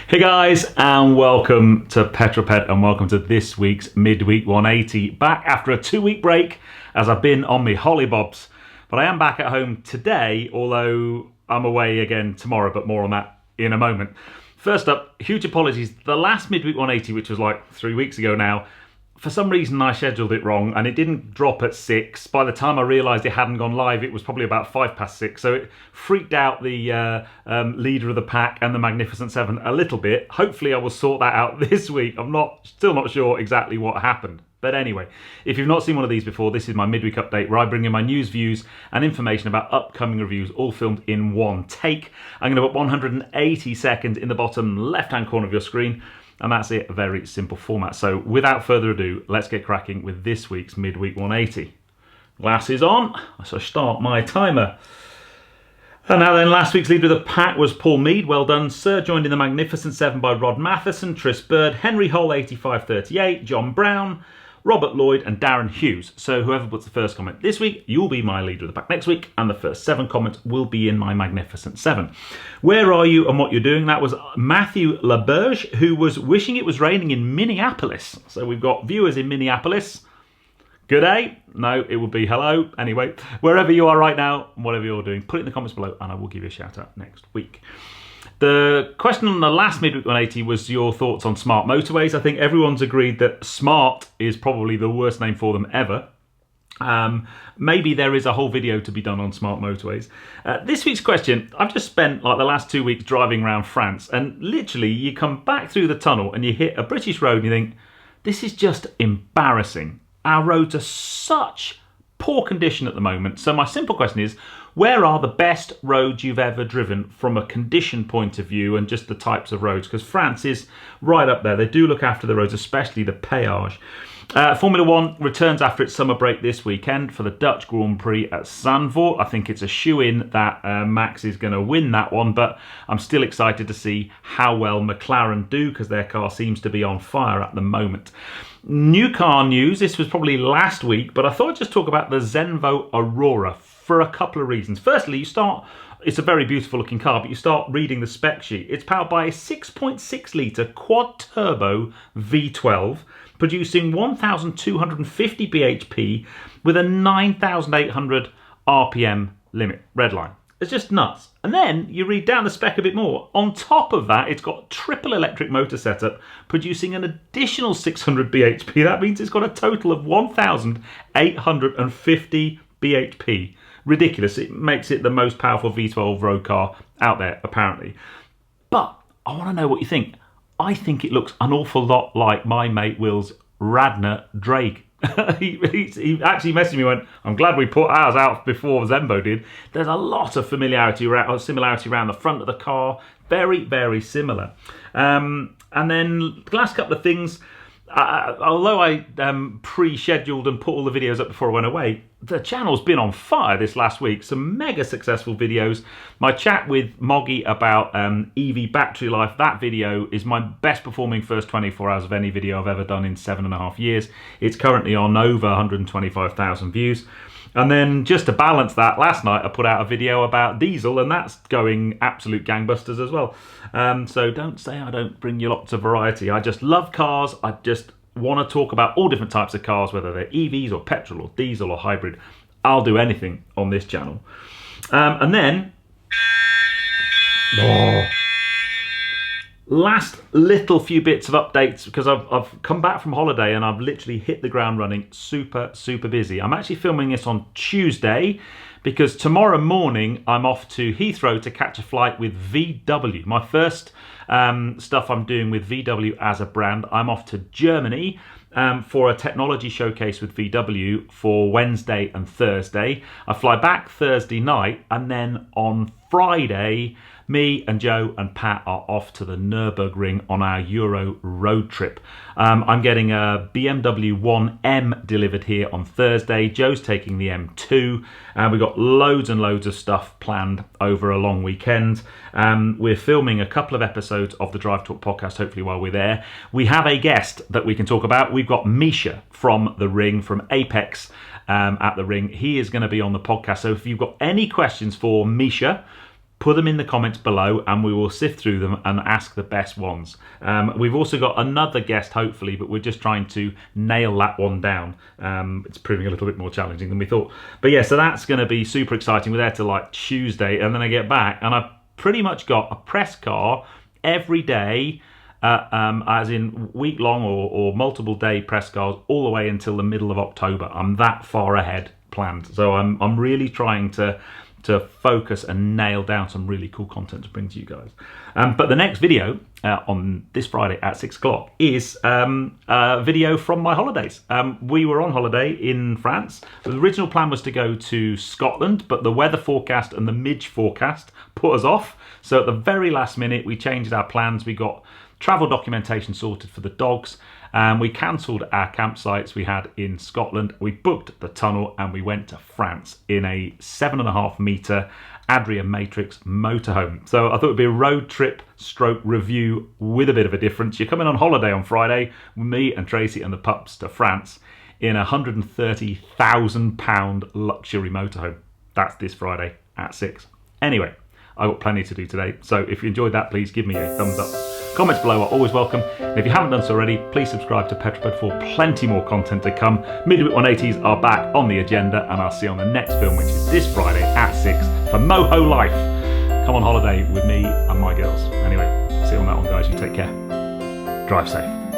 Hey guys, and welcome to Petrol Ped, and welcome to this week's midweek 180. Back after a 2-week break, as I've been on my hollybobs, but I am back at home today, although I'm away again tomorrow, but more on that in a moment. First up, huge apologies. The last midweek 180, which was like 3 weeks ago now, for some reason I scheduled it wrong and it didn't drop at 6. By the time I realised it hadn't gone live, it was probably about 6:05. So it freaked out the leader of the pack and the Magnificent Seven a little bit. Hopefully I will sort that out this week. I'm still not sure exactly what happened. But anyway, if you've not seen one of these before, this is my midweek update where I bring in my news, views and information about upcoming reviews, all filmed in one take. I'm going to put 180 seconds in the bottom left-hand corner of your screen. And that's it, a very simple format. So without further ado, let's get cracking with this week's midweek 180. Glasses on, so start my timer. And now then, last week's leader of the pack was Paul Mead. Well done, sir. Joined in the Magnificent Seven by Rod Matheson, Tris Bird, Henry Hull 8538, John Brown, Robert Lloyd and Darren Hughes. So whoever puts the first comment this week, you'll be my leader of the pack next week, and the first 7 comments will be in my Magnificent 7. Where are you and what you're doing? That was Matthew Laberge, who was wishing it was raining in Minneapolis. So we've got viewers in Minneapolis. Good day? No, it would be hello. Anyway, wherever you are right now, whatever you're doing, put it in the comments below and I will give you a shout out next week. The question on the last midweek 180 was your thoughts on smart motorways. I think everyone's agreed that smart is probably the worst name for them ever. Maybe there is a whole video to be done on smart motorways. This week's question, I've just spent like the last 2 weeks driving around France, and literally you come back through the tunnel and you hit a British road and you think, this is just embarrassing. Our roads are such poor condition at the moment. So my simple question is, where are the best roads you've ever driven from a condition point of view and just the types of roads? Because France is right up there. They do look after the roads, especially the péage. Formula 1 returns after its summer break this weekend for the Dutch Grand Prix at Zandvoort. I think it's a shoo-in that Max is going to win that one, but I'm still excited to see how well McLaren do because their car seems to be on fire at the moment. New car news, this was probably last week, but I thought I'd just talk about the Zenvo Aurora for a couple of reasons. Firstly, it's a very beautiful looking car, but you start reading the spec sheet. It's powered by a 6.6 litre quad turbo V12, producing 1,250 bhp with a 9,800 RPM limit, red line. It's just nuts. And then you read down the spec a bit more. On top of that, it's got triple electric motor setup, producing an additional 600 bhp. That means it's got a total of 1,850 bhp. Ridiculous. It makes it the most powerful V12 road car out there, apparently. But I want to know what you think. I think it looks an awful lot like my mate Will's Radner Drake. he actually messaged me and went, I'm glad we put ours out before Zenvo did. There's a lot of similarity around the front of the car. Very, very similar. And then the last couple of things, although I pre-scheduled and put all the videos up before I went away, the channel's been on fire this last week. Some mega successful videos. My chat with Moggy about EV battery life, that video is my best performing first 24 hours of any video I've ever done in 7.5 years. It's currently on over 125,000 views. And then just to balance that, last night I put out a video about diesel and that's going absolute gangbusters as well. So don't say I don't bring you lots of variety. I just love cars. I just want to talk about all different types of cars, whether they're EVs or petrol or diesel or hybrid. I'll do anything on this channel. And then... last little few bits of updates because I've come back from holiday and I've literally hit the ground running, super busy. I'm actually filming this on Tuesday because tomorrow morning I'm off to Heathrow to catch a flight with VW. My first stuff I'm doing with VW as a brand. I'm off to Germany for a technology showcase with VW for Wednesday and Thursday. I fly back Thursday night and then on Friday me and Joe and Pat are off to the Nürburgring on our Euro road trip. I'm getting a BMW 1M delivered here on Thursday. Joe's taking the M2. We've got loads and loads of stuff planned over a long weekend. We're filming a couple of episodes of the Drive Talk podcast, hopefully while we're there. We have a guest that we can talk about. We've got Misha from The Ring, from Apex at The Ring. He is going to be on the podcast. So if you've got any questions for Misha, put them in the comments below and we will sift through them and ask the best ones. We've also got another guest, hopefully, but we're just trying to nail that one down. It's proving a little bit more challenging than we thought. But yeah, so that's going to be super exciting. We're there till like Tuesday, and then I get back and I've pretty much got a press car every day, as in week-long or multiple day press cars all the way until the middle of October. I'm that far ahead planned. So I'm really trying to focus and nail down some really cool content to bring to you guys. But the next video on this Friday at 6 o'clock is a video from my holidays. We were on holiday in France. The original plan was to go to Scotland, but the weather forecast and the midge forecast put us off. So at the very last minute, we changed our plans. We got travel documentation sorted for the dogs. We cancelled our campsites we had in Scotland. We booked the tunnel and we went to France in a 7.5 metre Adria Matrix motorhome. So I thought it'd be a road trip stroke review with a bit of a difference. You're coming on holiday on Friday with me and Tracy and the pups to France in a £130,000 luxury motorhome. That's this Friday at 6. Anyway, I've got plenty to do today. So if you enjoyed that, please give me a thumbs up. Comments below are always welcome. And if you haven't done so already, please subscribe to Petrol Ped for plenty more content to come. Midweek 180s are back on the agenda, and I'll see you on the next film, which is this Friday at 6 for Moho Life. Come on holiday with me and my girls. Anyway, see you on that one, guys. You take care. Drive safe.